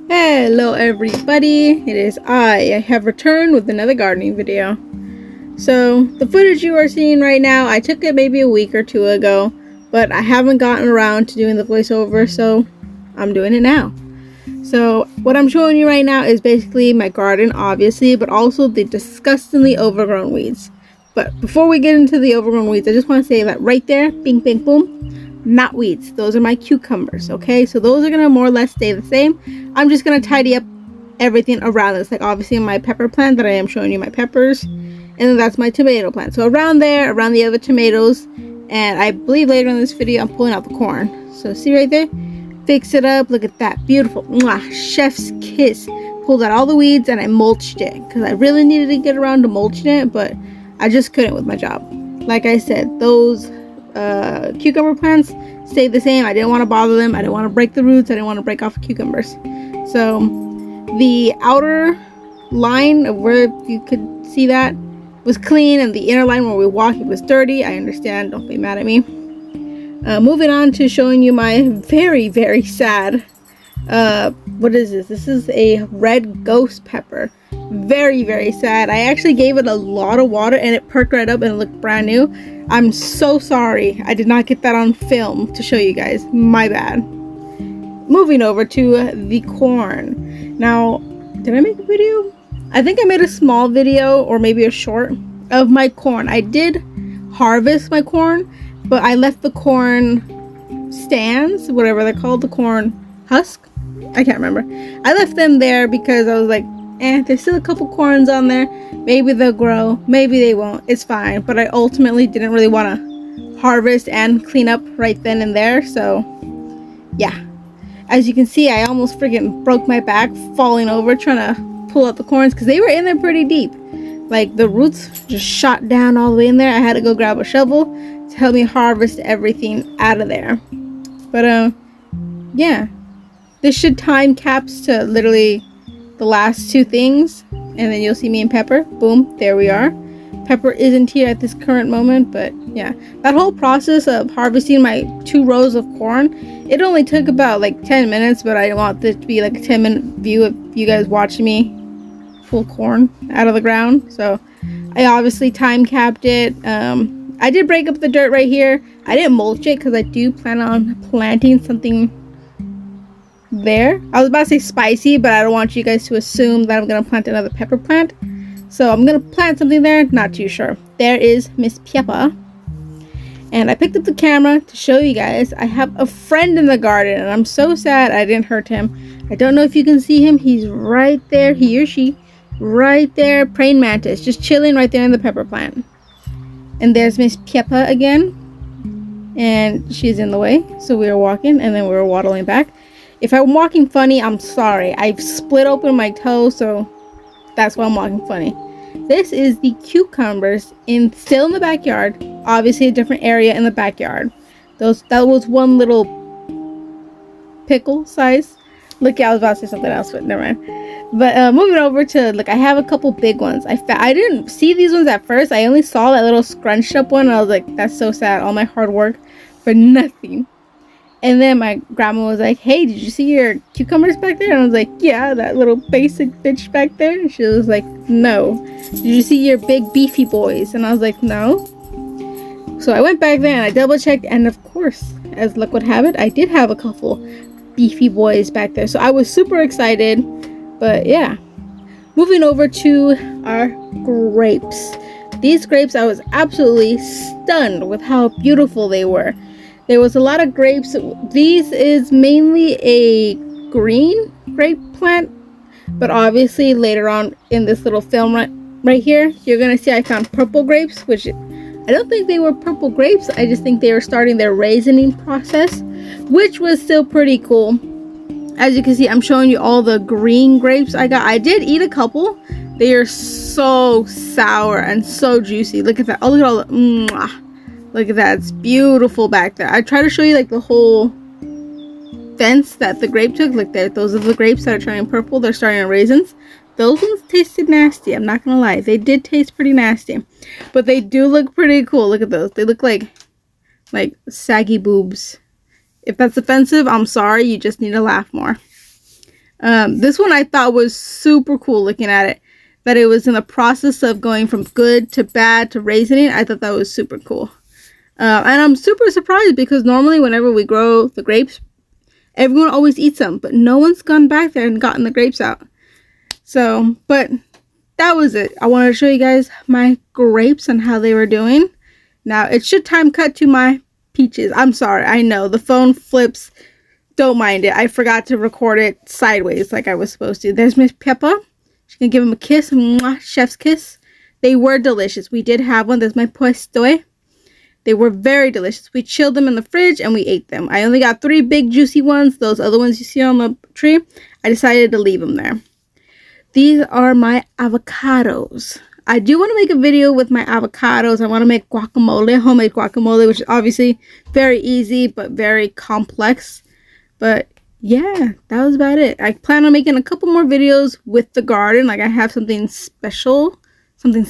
Hello everybody, it is I have returned with another gardening video. So the footage you are seeing right now, I took it maybe a week or two ago, but I haven't gotten around to doing the voiceover, so I'm doing it now. So what I'm showing you right now is basically my garden, obviously, but also the disgustingly overgrown weeds. But before we get into the overgrown weeds, I just want to say that right there, bing bing boom, not weeds. Those are my cucumbers, okay? So those are gonna more or less stay the same. I'm just gonna tidy up everything around this, like obviously my pepper plant that I am showing you my peppers, and then that's my tomato plant. So around there, around the other tomatoes, and I believe later in this video I'm pulling out the corn. So see right there? Fix it up. Look at that, beautiful. Mwah, chef's kiss. Pulled out all the weeds and I mulched it because I really needed to get around to mulching it, but I just couldn't with my job. Like I said, those cucumber plants stayed the same. I didn't want to bother them. I didn't want to break the roots. I didn't want to break off cucumbers. So the outer line of where you could see that was clean, and the inner line where we walked, it was dirty. I understand, don't be mad at me. Moving on to showing you my very, very sad, what is this? This is a red ghost pepper. Very, very sad. I actually gave it a lot of water and it perked right up and it looked brand new. I'm so sorry I did not get that on film to show you guys. My bad. Moving over to the corn. Now, did I make a video? I think I made a small video or maybe a short of my corn. I did harvest my corn, but I left the corn stands, whatever they're called, the corn husk. I can't remember. I left them there because I was like, there's still a couple corns on there. Maybe they'll grow, maybe they won't. It's fine. But I ultimately didn't really want to harvest and clean up right then and there. So, yeah. As you can see, I almost freaking broke my back falling over trying to pull out the corns because they were in there pretty deep. Like the roots just shot down all the way in there. I had to go grab a shovel to help me harvest everything out of there. But yeah, this should time caps to literally the last two things, and then you'll see me and Pepper. Boom, there we are. Pepper isn't here at this current moment, but yeah, that whole process of harvesting my 2 rows of corn, it only took about like 10 minutes, but I want this to be like a 10-minute view of you guys watching me pull corn out of the ground. So I obviously time capped it. I did break up the dirt right here. I didn't mulch it because I do plan on planting something there. I was about to say spicy, but I don't want you guys to assume that I'm going to plant another pepper plant. So I'm going to plant something there. Not too sure. There is Miss Peppa. And I picked up the camera to show you guys. I have a friend in the garden, and I'm so sad I didn't hurt him. I don't know if you can see him. He's right there. He or she. Right there. Praying mantis. Just chilling right there in the pepper plant. And there's Miss Peppa again. And she's in the way. So we were walking, and then we were waddling back. If I'm walking funny, I'm sorry. I've split open my toe, so that's why I'm walking funny. This is the cucumbers still in the backyard. Obviously a different area in the backyard. That was one little pickle size. Look, I was about to say something else, but never mind. But moving over to, look, I have a couple big ones. I didn't see these ones at first. I only saw that little scrunched up one, and I was like, that's so sad. All my hard work for nothing. And then my grandma was like, hey, did you see your cucumbers back there? And I was like, yeah, that little basic bitch back there. And she was like, no. Did you see your big beefy boys? And I was like, no. So I went back there and I double checked. And of course, as luck would have it, I did have a couple beefy boys back there. So I was super excited. But yeah. Moving over to our grapes. These grapes, I was absolutely stunned with how beautiful they were. There was a lot of grapes. These is mainly a green grape plant, but obviously later on in this little film right here, you're gonna see I found purple grapes, which I don't think they were purple grapes. I just think they were starting their raisioning process, which was still pretty cool. As you can see, I'm showing you all the green grapes I got. I did eat a couple. They are so sour and so juicy. Look at that. Oh, look at all the mwah. Look at that. It's beautiful back there. I try to show you like the whole fence that the grape took. Look there. Those are the grapes that are turning purple. They're starting on raisins. Those ones tasted nasty. I'm not going to lie. They did taste pretty nasty. But they do look pretty cool. Look at those. They look like saggy boobs. If that's offensive, I'm sorry. You just need to laugh more. This one I thought was super cool looking at it. That it was in the process of going from good to bad to raisin. I thought that was super cool. And I'm super surprised because normally whenever we grow the grapes, everyone always eats them. But no one's gone back there and gotten the grapes out. So, but that was it. I wanted to show you guys my grapes and how they were doing. Now, it should time cut to my peaches. I'm sorry. I know. The phone flips. Don't mind it. I forgot to record it sideways like I was supposed to. There's Miss Peppa. She can give him a kiss. Mwah, chef's kiss. They were delicious. We did have one. That's my puesto. They were very delicious. We chilled them in the fridge and we ate them. I only got 3 big juicy ones. Those other ones you see on the tree, I decided to leave them there. These are my avocados. I do want to make a video with my avocados. I want to make guacamole, homemade guacamole, which is obviously very easy but very complex. But yeah, that was about it. I plan on making a couple more videos with the garden. Like I have something special, something